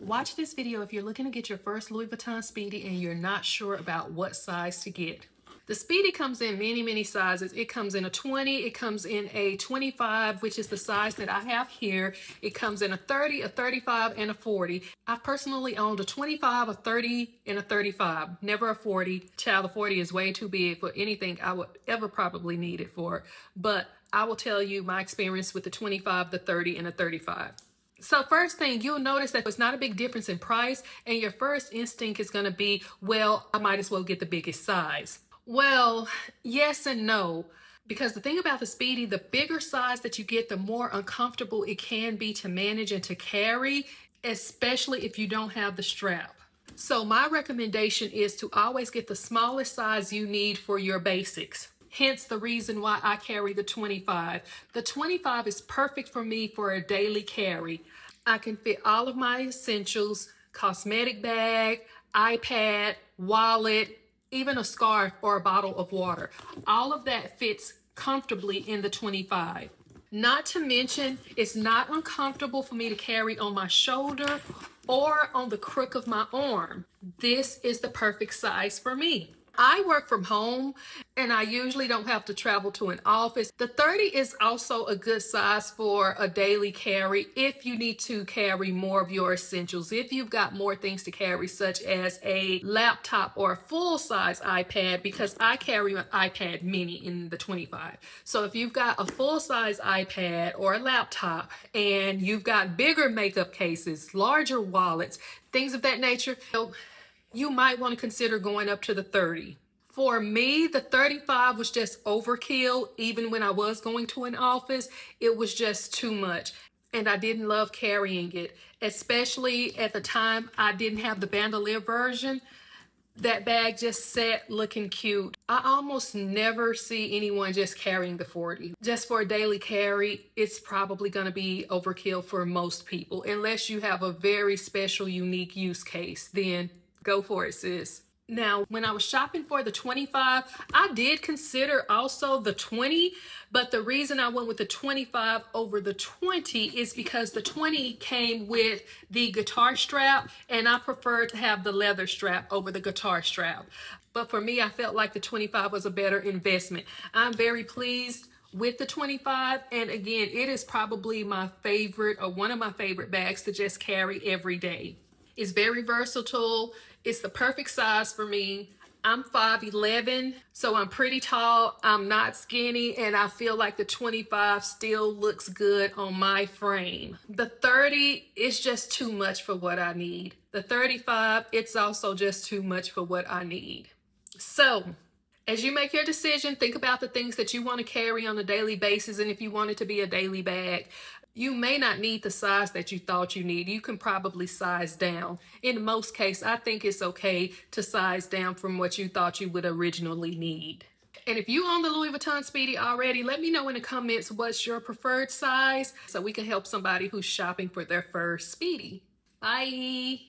Watch this video if you're looking to get your first Louis Vuitton Speedy and you're not sure about what size to get. The Speedy comes in many sizes. It comes in a 20, it comes in a 25, which is the size that I have here. It comes in a 30, a 35, and a 40. I've personally owned a 25, a 30, and a 35. Never a 40. Child, the 40 is way too big for anything I would ever probably need it for. But I will tell you my experience with the 25, the 30, and the 35. So first thing, you'll notice that there's not a big difference in price, and your first instinct is going to be, well, I might as well get the biggest size. Well, yes and no, because the thing about the Speedy, the bigger size that you get, the more uncomfortable it can be to manage and to carry, especially if you don't have the strap. So my recommendation is to always get the smallest size you need for your basics. Hence the reason why I carry the 25. The 25 is perfect for me for a daily carry. I can fit all of my essentials, cosmetic bag, iPad, wallet, even a scarf or a bottle of water. All of that fits comfortably in the 25. Not to mention, it's not uncomfortable for me to carry on my shoulder or on the crook of my arm. This is the perfect size for me. I work from home and I usually don't have to travel to an office. The 30 is also a good size for a daily carry if you need to carry more of your essentials. If you've got more things to carry, such as a laptop or a full-size iPad, because I carry an iPad mini in the 25. So if you've got a full-size iPad or a laptop and you've got bigger makeup cases, larger wallets, things of that nature, you might want to consider going up to the 30. For me, the 35 was just overkill. Even when I was going to an office, it was just too much. And I didn't love carrying it, especially at the time I didn't have the bandolier version. That bag just sat looking cute. I almost never see anyone just carrying the 40. Just for a daily carry, it's probably going to be overkill for most people. Unless you have a very special, unique use case, then go for it, sis. Now, when I was shopping for the 25, I did consider also the 20, but the reason I went with the 25 over the 20 is because the 20 came with the guitar strap, and I prefer to have the leather strap over the guitar strap. But for me, I felt like the 25 was a better investment. I'm very pleased with the 25, and again, it is probably my favorite or one of my favorite bags to just carry every day. It's very versatile. It's the perfect size for me. I'm 5'11", so I'm pretty tall. I'm not skinny, and I feel like the 25 still looks good on my frame. The 30 is just too much for what I need. The 35, it's also just too much for what I need. So, as you make your decision, think about the things that you want to carry on a daily basis, and if you want it to be a daily bag, you may not need the size that you thought you need. You can probably size down. In most cases, I think it's okay to size down from what you thought you would originally need. And if you own the Louis Vuitton Speedy already, let me know in the comments what's your preferred size so we can help somebody who's shopping for their first Speedy. Bye.